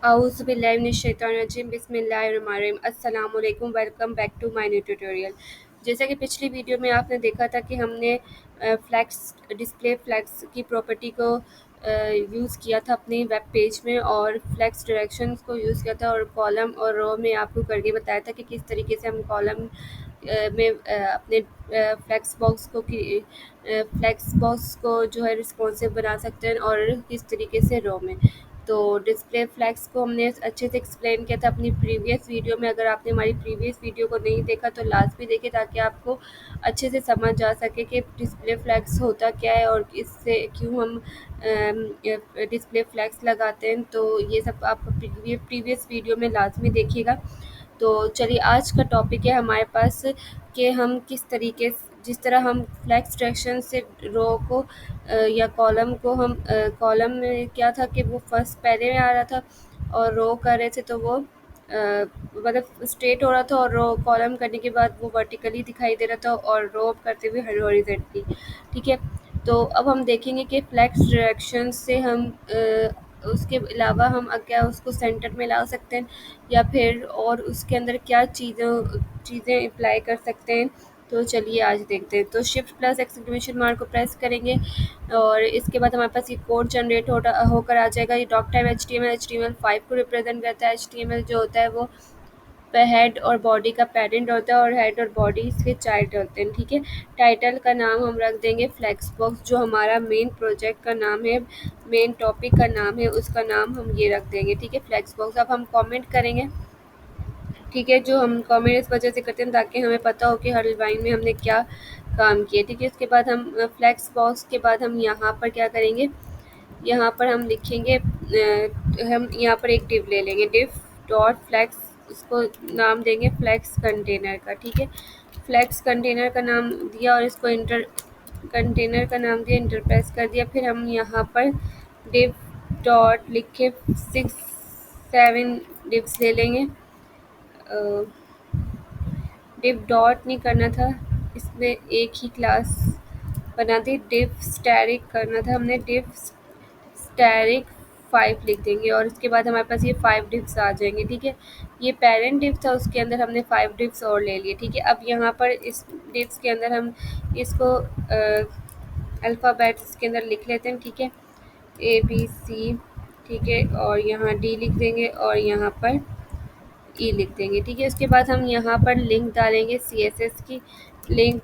औज़ुबिल्लाहिमिनश्शैतानिर्रजीम बिस्मिल्लाहिर्रहमानिर्रहीम अस्सलाम वालेकुम welcome back to my new tutorial. जैसा कि पिछली वीडियो में आपने देखा था कि हमने फ्लैक्स डिस्प्ले फ्लैक्स की प्रॉपर्टी को यूज़ किया था अपनी वेब पेज में और फ्लैक्स डायरेक्शंस को यूज़ किया था और कॉलम और रो में आपको करके बताया था कि किस तरीके से हम कॉलम में अपने फ्लैक्स बॉक्स को जो है रिस्पॉन्सिव बना सकते हैं और किस तरीके से रो में। तो डिस्प्ले फ्लैक्स को हमने अच्छे से एक्सप्लेन किया था अपनी प्रीवियस वीडियो में। अगर आपने हमारी प्रीवियस वीडियो को नहीं देखा तो लास्ट भी देखें ताकि आपको अच्छे से समझ आ सके कि डिस्प्ले फ्लैक्स होता क्या है और इससे क्यों हम डिस्प्ले फ्लैक्स लगाते हैं। तो ये सब आप प्रीवियस वीडियो में लाजमी देखिएगा। तो चलिए आज का टॉपिक है हमारे पास कि हम किस तरीके से जिस तरह हम फ्लैक्स डायरेक्शन से रो को या कॉलम को हम कॉलम में क्या था कि वो फर्स्ट पहले में आ रहा था और रो कर रहे थे तो वो मतलब स्ट्रेट हो रहा था और रो कॉलम करने के बाद वो वर्टिकली दिखाई दे रहा था और रो करते हुए हॉरिजॉन्टली। ठीक है, तो अब हम देखेंगे कि फ्लैक्स डायरेक्शन से हम उसके अलावा हम क्या उसको सेंटर में ला सकते हैं या फिर और उसके अंदर क्या चीज़ें अप्लाई कर सकते हैं। तो चलिए आज देखते हैं। तो शिफ्ट प्लस एक्सक्लेमेशन मार्क को प्रेस करेंगे और इसके बाद हमारे पास ये कोड जनरेट होकर आ जाएगा। ये doc type H T M L 5 को रिप्रेजेंट करता है। HTML जो होता है वो हेड और बॉडी का पेरेंट होता है और हेड और बॉडी इसके चाइल्ड होते हैं। ठीक है, टाइटल का नाम हम रख देंगे फ्लैक्स बॉक्स। जो हमारा मेन प्रोजेक्ट का नाम है, मेन टॉपिक का नाम है, उसका नाम हम ये रख देंगे। ठीक है, फ्लैक्स बॉक्स। अब हम कमेंट करेंगे। ठीक है, जो हम कमेंट इस वजह से करते हैं ताकि हमें पता हो कि हर लाइन में हमने क्या काम किया। ठीक है, इसके बाद हम फ्लैक्स बॉक्स के बाद हम यहाँ पर क्या करेंगे, यहाँ पर हम लिखेंगे हम यहाँ पर एक डिव ले लेंगे, डिव डॉट फ्लैक्स, इसको नाम देंगे फ्लैक्स कंटेनर का। ठीक है, फ्लैक्स कंटेनर का नाम दिया और इसको कंटेनर का नाम दिया, इंटर प्रेस कर दिया। फिर हम यहाँ पर डिव डॉट लिख के 6-7 डिव्स ले लेंगे। डिव डॉट नहीं करना था, इसमें एक ही क्लास बना दी। डिव स्टैटिक करना था हमने, डिव स्टैटिक 5 लिख देंगे और इसके बाद हमारे पास ये 5 डिव्स आ जाएंगे। ठीक है, ये पेरेंट डिव था, उसके अंदर हमने 5 डिव्स और ले लिए। ठीक है, अब यहाँ पर इस डिव्स के अंदर हम इसको अल्फ़ाबेट्स के अंदर लिख लेते हैं। ठीक है, ABC। ठीक है, और यहाँ D लिख देंगे और यहाँ पर ई लिख देंगे। ठीक है, उसके बाद हम यहाँ पर लिंक डालेंगे CSS की, लिंक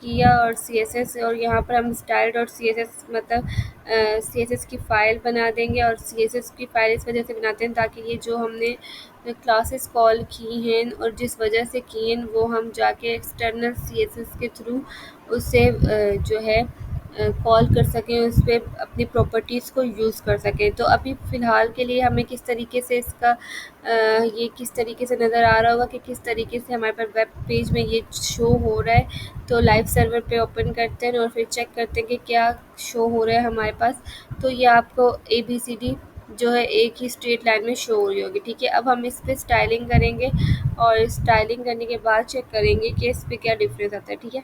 किया और CSS, और यहाँ पर हम स्टाइल डॉट CSS मतलब CSS की फ़ाइल बना देंगे। और CSS की फ़ाइल इस वजह से बनाते हैं ताकि ये जो हमने क्लासेस कॉल की हैं और जिस वजह से की हैं वो हम जाके एक्सटर्नल CSS के थ्रू उससे जो है कॉल कर सकें, उस पर अपनी प्रॉपर्टीज़ को यूज़ कर सकें। तो अभी फ़िलहाल के लिए हमें किस तरीके से इसका ये किस तरीके से नज़र आ रहा होगा कि किस तरीके से हमारे पास वेब पेज में ये शो हो रहा है। तो लाइव सर्वर पे ओपन करते हैं और फिर चेक करते हैं कि क्या शो हो रहा है हमारे पास। तो ये आपको ABCD जो है एक ही स्ट्रेट लाइन में शो हो रही होगी। ठीक है, अब हम इस पर स्टाइलिंग करेंगे और स्टाइलिंग करने के बाद चेक करेंगे कि इस पर क्या डिफरेंस आता है। ठीक है,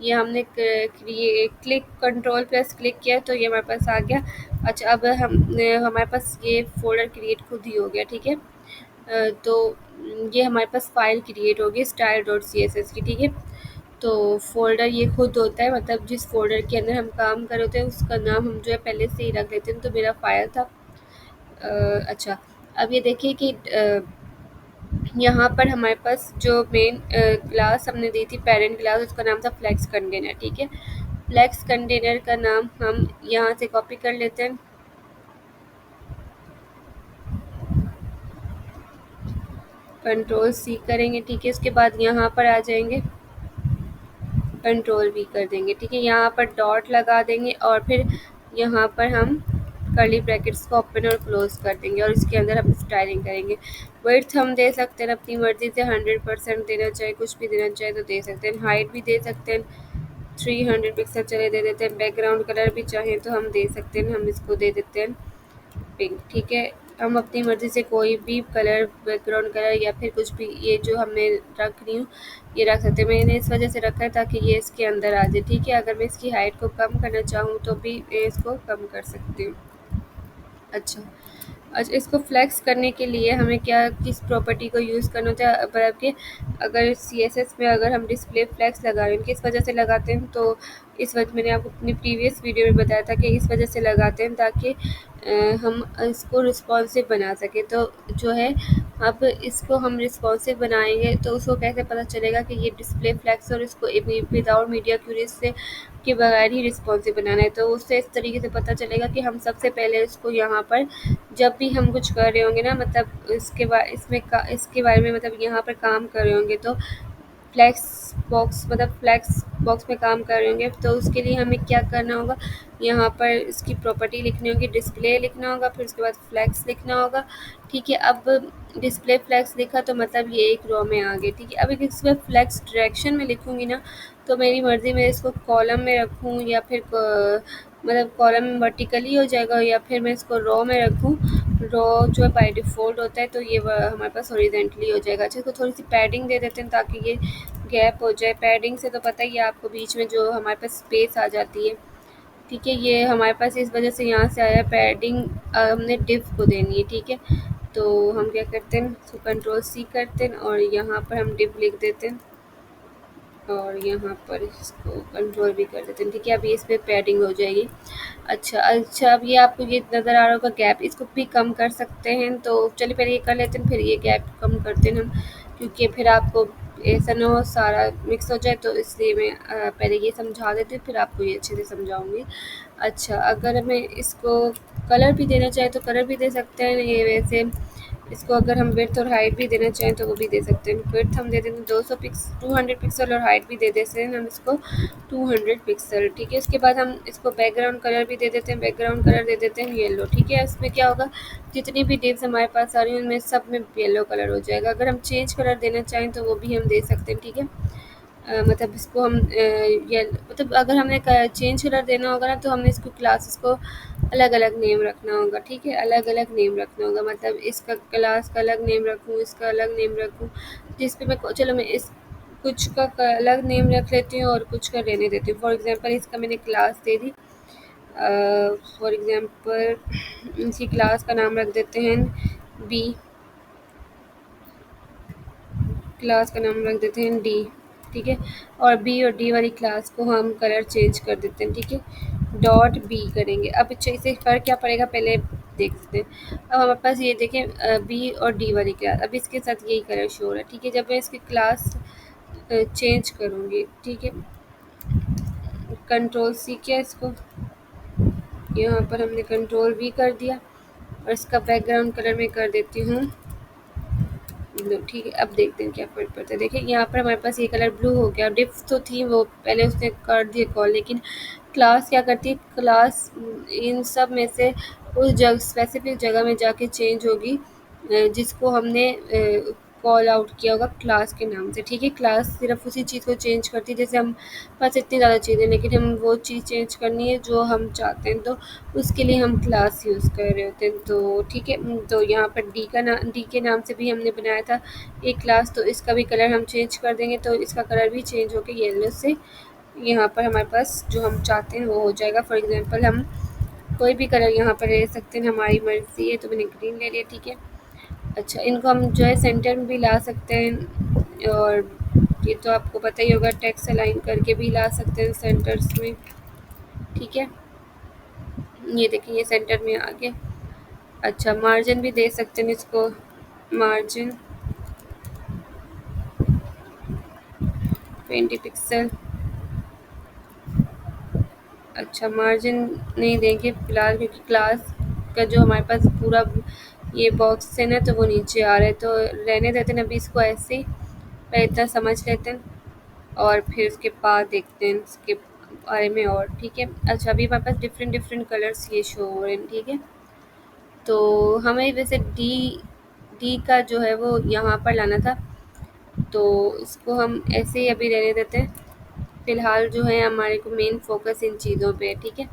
ये हमने क्लिक कंट्रोल प्लस क्लिक किया तो ये हमारे पास आ गया। अच्छा, अब हमारे पास ये फ़ोल्डर क्रिएट खुद ही हो गया। ठीक है, तो ये हमारे पास फ़ाइल क्रिएट होगी स्टाइल डॉट CSS की। ठीक है, तो फ़ोल्डर ये खुद होता है, मतलब जिस फ़ोल्डर के अंदर हम काम कर रहे होते हैं उसका नाम हम जो है पहले से ही रख लेते हैं। तो मेरा फ़ाइल था अच्छा, अब ये देखिए कि यहाँ पर हमारे पास जो मेन क्लास हमने दी थी पेरेंट क्लास, उसका नाम था फ्लैक्स कंटेनर। ठीक है, फ्लैक्स कंटेनर का नाम हम यहाँ से कॉपी कर लेते हैं, Ctrl+C करेंगे। ठीक है, उसके बाद यहाँ पर आ जाएंगे, Ctrl+V कर देंगे। ठीक है, यहाँ पर डॉट लगा देंगे और फिर यहाँ पर हम कर्ली ब्रैकेट्स को ओपन और क्लोज कर देंगे और इसके अंदर हम स्टाइलिंग करेंगे। विड्थ हम दे सकते हैं अपनी मर्ज़ी से, 100% देना चाहे, कुछ भी देना चाहे तो दे सकते हैं। हाइट भी दे सकते हैं, 300 पिक्सल चले दे देते हैं। बैकग्राउंड कलर भी चाहें तो हम दे सकते हैं, हम इसको दे देते हैं पिंक। ठीक है, हम अपनी मर्ज़ी से कोई भी कलर, बैकग्राउंड कलर या फिर कुछ भी, ये जो हमें रख रही हूँ ये रख सकते हैं। मैंने इस वजह से रखा है ताकि ये इसके अंदर आ जाए। ठीक है, अगर मैं इसकी हाइट को कम करना चाहूँ तो भी मैं इसको कम कर सकती हूँ। अच्छा। अच्छा, इसको फ्लेक्स करने के लिए हमें क्या किस प्रॉपर्टी को यूज़ करना होता है, मतलब कि अगर सीएसएस में अगर हम डिस्प्ले फ्लेक्स लगा रहे हैं, किस वजह से लगाते हैं, तो इस वजह मैंने आपको अपनी प्रीवियस वीडियो में बताया था कि इस वजह से लगाते हैं ताकि हम इसको रिस्पॉन्सिव बना सकें। तो जो है, अब इसको हम रिस्पॉन्सिव बनाएंगे तो उसको कैसे पता चलेगा कि ये डिस्प्ले फ्लेक्स और इसको विदाउट मीडिया क्यूरेस से के बगैर ही रिस्पॉन्सिव बनाना है। तो उससे इस तरीके से पता चलेगा कि हम सबसे पहले इसको यहाँ पर जब भी हम कुछ कर रहे होंगे ना, मतलब इसके बारे में, मतलब यहाँ पर काम कर रहे होंगे, तो फ्लैक्स बॉक्स में काम कर रहे होंगे, तो उसके लिए हमें क्या करना होगा, यहाँ पर इसकी प्रॉपर्टी लिखनी होगी, डिस्प्ले लिखना होगा, फिर उसके बाद फ्लैक्स लिखना होगा। ठीक है, अब डिस्प्ले फ्लैक्स लिखा तो मतलब ये एक रो में आ गए। ठीक है, अब इसमें फ्लैक्स डायरेक्शन में लिखूँगी ना, तो मेरी मर्ज़ी में इसको कॉलम में रखूँ या फिर मतलब कॉलम वर्टिकली हो जाएगा, या फिर मैं इसको रो में रखूँ। रो जो है बाय डिफ़ॉल्ट होता है, तो ये हमारे पास हॉरिज़ॉन्टली हो जाएगा। अच्छा, इसको थोड़ी सी पैडिंग दे देते हैं ताकि ये गैप हो जाए। पैडिंग से तो पता ही है आपको, बीच में जो हमारे पास स्पेस आ जाती है। ठीक है, ये हमारे पास इस वजह से यहाँ से आया पैडिंग, हमने डिव को देनी है। ठीक है, तो हम क्या करते हैं, इसको कंट्रोल सी करते हैं और यहाँ पर हम डिव लिख देते हैं और यहाँ पर इसको कंट्रोल भी कर देते हैं। ठीक है, अभी इस पर पैडिंग हो जाएगी। अच्छा, अब ये आपको ये नज़र आ रहा होगा गैप, इसको भी कम कर सकते हैं। तो चलिए पहले ये कर लेते हैं, फिर ये गैप कम करते हैं हम, क्योंकि फिर आपको ऐसा ना हो सारा मिक्स हो जाए, तो इसलिए मैं पहले ये समझा देती हूँ, फिर आपको ये अच्छे से समझाऊँगी। अच्छा, अगर मैं इसको कलर भी देना चाहें तो कलर भी दे सकते हैं। ये वैसे इसको अगर हम विड्थ और हाइट भी देना चाहें तो वो भी दे सकते हैं। विड्थ हम दे देते हैं 200 पिक्सल और हाइट भी दे देते हैं हम इसको 200 पिक्सल। ठीक है, उसके बाद हम इसको बैकग्राउंड कलर भी दे देते हैं। बैकग्राउंड कलर दे देते हैं येलो। ठीक है, इसमें क्या होगा, जितनी भी डिव्स हमारे पास आ रही हैं उनमें सब में येलो कलर हो जाएगा। अगर हम चेंज कलर देना चाहें तो वो भी हम दे सकते हैं। ठीक है, मतलब इसको हम ये मतलब अगर हमने चेंज कलर देना होगा ना, तो हमने इसको क्लासेस को अलग अलग नेम रखना होगा। ठीक है, अलग अलग नेम रखना होगा, मतलब इसका क्लास का अलग नेम रखूँ, इसका अलग नेम रखूँ, जिस पे मैं चलो मैं इस कुछ का अलग नेम रख लेती हूँ और कुछ का रहने देती हूँ। फॉर एग्जांपल इसका मैंने class they the, for example इसी क्लास का नाम रख देते हैं बी, क्लास का नाम रख देते हैं डी। ठीक है, और बी और डी वाली क्लास को हम कलर चेंज कर देते हैं। ठीक है, डॉट बी करेंगे। अब अच्छा, इसे फ़र्क क्या पड़ेगा पहले देखते हैं। अब हमारे पास ये देखें बी और डी वाली क्लास, अब इसके साथ यही कलर शो हो रहा है। ठीक है, जब मैं इसकी क्लास चेंज करूँगी, ठीक है, कंट्रोल सी किया, इसको यहाँ पर हमने कंट्रोल वी कर दिया और इसका बैकग्राउंड कलर मैं कर देती हूँ ब्लू। ठीक है, अब देखते हैं क्या फ़र्क पड़ता है। देखिए यहाँ पर हमारे पास ये कलर ब्लू हो गया। डिफ तो थी वो पहले उसने कर दिए कॉल, लेकिन क्लास क्या करती है, क्लास इन सब में से उस स्पेसिफिक जगह में जाके चेंज होगी जिसको हमने कॉल आउट किया होगा क्लास के नाम से। ठीक है, क्लास सिर्फ उसी चीज़ को चेंज करती है, जैसे हम पास इतनी ज़्यादा चीज़ें, लेकिन हम वो चीज़ चेंज करनी है जो हम चाहते हैं, तो उसके लिए हम क्लास यूज़ कर रहे होते हैं। तो ठीक है, तो यहाँ पर डी के नाम से भी हमने बनाया था एक क्लास, तो इसका भी कलर हम चेंज कर देंगे, तो इसका कलर भी चेंज होकर येलो से यहाँ पर हमारे पास जो हम चाहते हैं वो हो जाएगा। फॉर एग्जांपल हम कोई भी कलर यहाँ पर ले सकते हैं, हमारी मर्ज़ी है, तो मैंने ग्रीन ले लिया। ठीक है, अच्छा, इनको हम जो है सेंटर में भी ला सकते हैं, और ये तो आपको पता ही होगा, टेक्स्ट अलाइन करके भी ला सकते हैं सेंटर्स में। ठीक है, ये देखिए ये सेंटर में आ गया। अच्छा, मार्जिन भी दे सकते हैं इसको, मार्जिन 20 पिक्सल। अच्छा, मार्जिन नहीं देंगे फ़िलहाल, क्योंकि क्लास का जो हमारे पास पूरा ये बॉक्स है ना, तो वो नीचे आ रहा है, तो रहने देते हैं अभी इसको ऐसे ही। पहले इतना समझ लेते हैं और फिर उसके बाद देखते हैं इसके बारे में और। ठीक है, अच्छा, अभी हमारे पास डिफरेंट डिफरेंट कलर्स ये शो हो रहे हैं। ठीक है, तो हमें वैसे डी डी का जो है वो यहाँ पर लाना था, तो इसको हम ऐसे ही अभी रहने देते हैं। फ़िलहाल जो है हमारे को मेन फोकस इन चीज़ों पे है। ठीक है,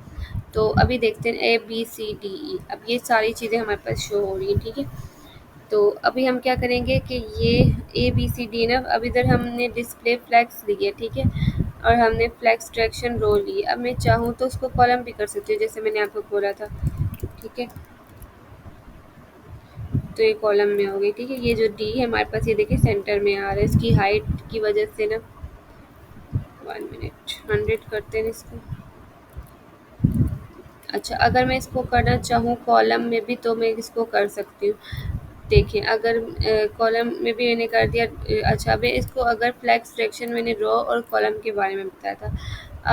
तो अभी देखते हैं A B C D E, अब ये सारी चीज़ें हमारे पास शो हो रही हैं। ठीक है, तो अभी हम क्या करेंगे कि ये ए बी सी डी ना, अब इधर हमने डिस्प्ले फ्लैक्स ली है। ठीक है, और हमने फ्लैक्स डायरेक्शन रो ली है। अब मैं चाहूँ तो उसको कॉलम भी कर सकती हूँ, जैसे मैंने आपको बोला था। ठीक है, तो ये कॉलम में हो गई, ठीक है। ये जो डी है हमारे पास, ये देखिए सेंटर में आ रहा है, इसकी हाइट की वजह से ना, 1 मिनट 100 करते हैं इसको। अच्छा, अगर मैं इसको करना चाहूँ कॉलम में भी तो मैं इसको कर सकती हूँ। देखिए अगर कॉलम में भी मैंने कर दिया। अच्छा, अब इसको अगर फ्लैक्स डायरेक्शन, मैंने रो और कॉलम के बारे में बताया था।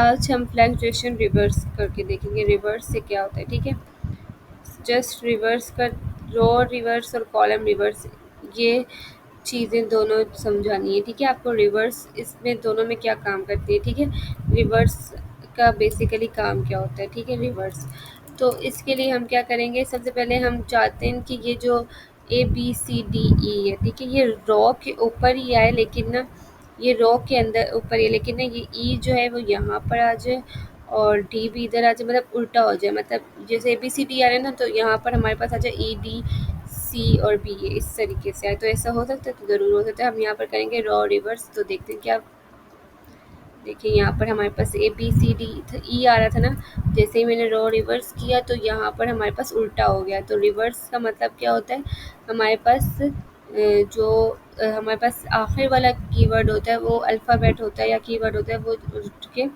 आज हम फ्लैक्स डायरेक्शन रिवर्स करके देखेंगे, रिवर्स से क्या होता है, ठीक है। जस्ट रिवर्स कर, रो रिवर्स और कॉलम रिवर्स, ये चीज़ें दोनों समझानी है, ठीक है आपको। रिवर्स इसमें दोनों में क्या काम करती है, ठीक है। रिवर्स का बेसिकली काम क्या होता है, ठीक है, रिवर्स। तो इसके लिए हम क्या करेंगे, सबसे पहले हम चाहते हैं कि ये जो ABCDE है, ठीक है, ये रॉ के ऊपर ही आए, लेकिन ना ये रॉ के अंदर ऊपर ही, लेकिन ना ये ई जो है वो यहाँ पर आ जाए और डी भी इधर आ जाए, मतलब उल्टा हो जाए। मतलब जैसे ABCD आ रहे हैं ना, तो यहाँ पर हमारे पास आ जाए EDC और B, ये इस तरीके से आए। तो ऐसा हो सकता है, तो ज़रूर हो सकता है। हम यहाँ पर करेंगे रॉ रिवर्स, तो देखते हैं क्या। देखिए यहाँ पर हमारे पास ABCD ई आ रहा था ना, जैसे ही मैंने रॉ रिवर्स किया तो यहाँ पर हमारे पास उल्टा हो गया। तो रिवर्स का मतलब क्या होता है, हमारे पास जो हमारे पास आखिर वाला कीवर्ड होता है वो अल्फ़ाबेट होता है या कीवर्ड होता है, वो उसके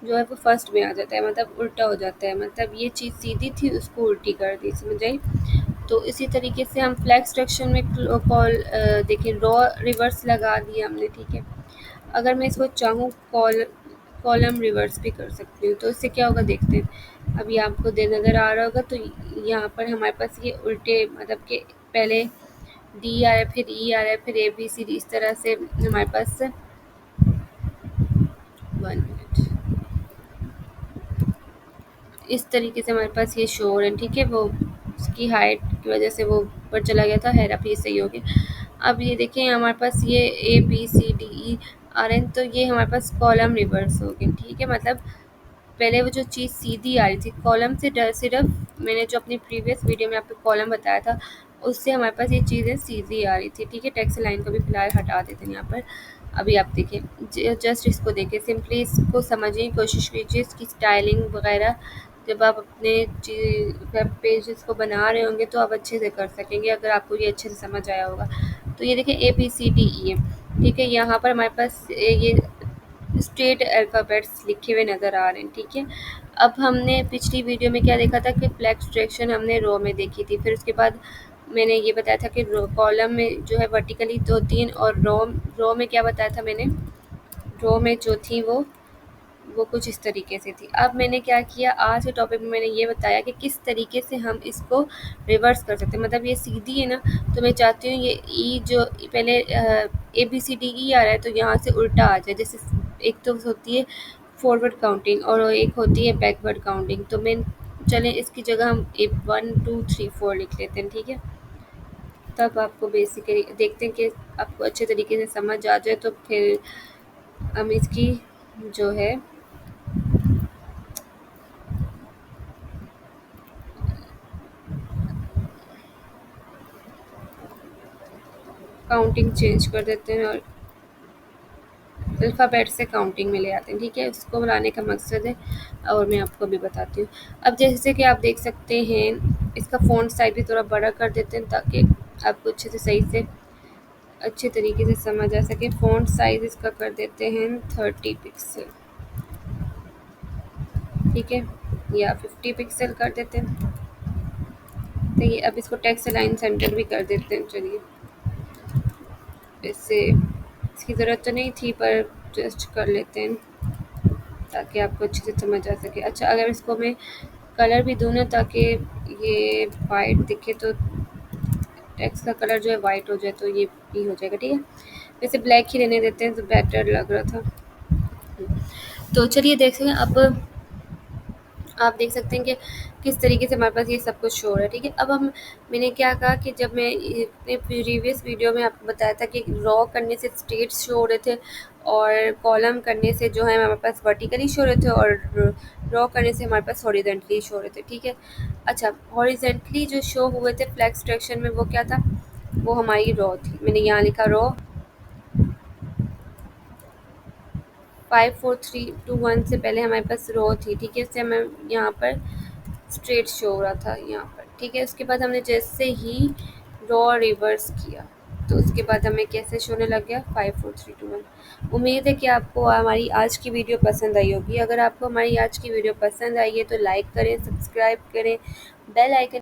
जो है वो फर्स्ट में आ जाता है, मतलब उल्टा हो जाता है। मतलब ये चीज़ सीधी थी, उसको उल्टी कर दी, समझ आई। तो इसी तरीके से हम फ्लैक्स डायरेक्शन में देखिए रॉ रिवर्स लगा दिया हमने, ठीक है। अगर मैं इसको चाहूँ कॉलम रिवर्स भी कर सकती हूँ, तो इससे क्या होगा देखते हैं। अभी आपको दे नज़र आ रहा होगा, तो यहाँ पर हमारे पास ये उल्टे, मतलब कि पहले डी आ रहा है, फिर ई आ रहा है, फिर ABCD, इस तरह से हमारे पास 1 मिनट इस तरीके से हमारे पास ये शो हो रहे हैं, ठीक है। वो उसकी हाइट की वजह से वो ऊपर चला गया था, हेरा फिर सही हो गया। अब ये देखें हमारे पास ये ABCDE आ रहे हैं, तो ये हमारे पास कॉलम रिवर्स हो गए, ठीक है। मतलब पहले वो जो चीज़ सीधी आ रही थी कॉलम से, सिर्फ मैंने जो अपनी प्रीवियस वीडियो में आपको कॉलम बताया था, उससे हमारे पास ये चीज़ें सीधी आ रही थी, ठीक है। टेक्स्ट लाइन को भी फिलहाल हटा देते हैं यहाँ पर। अभी आप देखें, जस्ट इसको देखें, सिंपली इसको समझने की कोशिश कीजिए, इसकी स्टाइलिंग वगैरह जब आप अपने वेब पेजेस को बना रहे होंगे तो आप अच्छे से कर सकेंगे, अगर आपको ये अच्छे से समझ आया होगा। तो ये देखें ABCDE है, ठीक है। यहाँ पर हमारे पास ये स्ट्रेट अल्फ़ाबेट्स लिखे हुए नज़र आ रहे हैं, ठीक है। अब हमने पिछली वीडियो में क्या देखा था कि फ्लैक्स डायरेक्शन हमने रो में देखी थी, फिर उसके बाद मैंने ये बताया था कि कॉलम में जो है वर्टिकली 2-3, और रो में क्या बताया था मैंने, रो में जो थी वो कुछ इस तरीके से थी। अब मैंने क्या किया, आज के टॉपिक में मैंने ये बताया कि किस तरीके से हम इसको रिवर्स कर सकते हैं। मतलब ये सीधी है ना, तो मैं चाहती हूँ ये ई जो पहले ABCDE आ रहा है, तो यहाँ से उल्टा आ जाए। जैसे एक तो होती है फॉरवर्ड काउंटिंग और एक होती है बैकवर्ड काउंटिंग। तो मैं चलें इसकी जगह हम 1 2 3 4 लिख लेते हैं, ठीक है। तब आपको बेसिकली देखते हैं कि आपको अच्छे तरीके से समझ आ जाए, तो फिर हम इसकी जो है काउंटिंग चेंज कर देते हैं और अल्फ़ाबेट से काउंटिंग में ले आते हैं, ठीक है। उसको बनाने का मकसद है और मैं आपको भी बताती हूँ। अब जैसे कि आप देख सकते हैं, इसका फ़ॉन्ट साइज़ भी थोड़ा बड़ा कर देते हैं ताकि आपको अच्छे से सही से अच्छे तरीके से समझ आ सके। फ़ॉन्ट साइज़ इसका कर देते हैं 30 पिक्सल, ठीक है, या 50 पिक्सल कर देते हैं। तो ये अब इसको टेक्स्ट लाइन सेंटर भी कर देते हैं। चलिए, इससे इसकी ज़रूरत तो नहीं थी पर जस्ट कर लेते हैं ताकि आपको अच्छे से समझ आ सके। अच्छा, अगर इसको मैं कलर भी दूँ ना ताकि ये वाइट दिखे, तो टेक्स्ट का कलर जो है वाइट हो जाए, तो ये भी हो जाएगा, ठीक है। वैसे ब्लैक ही रहने देते हैं तो बेटर लग रहा था। तो चलिए देखते हैं। अब आप देख सकते हैं कि किस तरीके से हमारे पास ये सब कुछ शो हो रहा है, ठीक है। अब हम मैंने क्या कहा कि जब मैं अपने प्रीवियस वीडियो में आपको बताया था कि रॉ करने से स्ट्रेट्स शो हो रहे थे और कॉलम करने से जो है हमारे पास वर्टिकली शो हो रहे थे, और रॉ करने से हमारे पास हॉरिजेंटली शो हो रहे थे, ठीक है। अच्छा, हॉरिजेंटली जो शो हुए थे फ्लैक्स डायरेक्शन में, वो क्या था, वो हमारी रॉ थी। मैंने यहाँ लिखा रॉ 5 4 3 2 1 से पहले हमारे पास रो थी, ठीक है। इससे हमें यहाँ पर स्ट्रेट शो हो रहा था यहाँ पर, ठीक है। उसके बाद हमने जैसे ही रॉ रिवर्स किया तो उसके बाद हमें कैसे शोने लग गया 5 4 3 2 1। उम्मीद है कि आपको हमारी आज की वीडियो पसंद आई होगी। अगर आपको हमारी आज की वीडियो पसंद आई है तो लाइक करें, सब्सक्राइब करें, बेल आइकन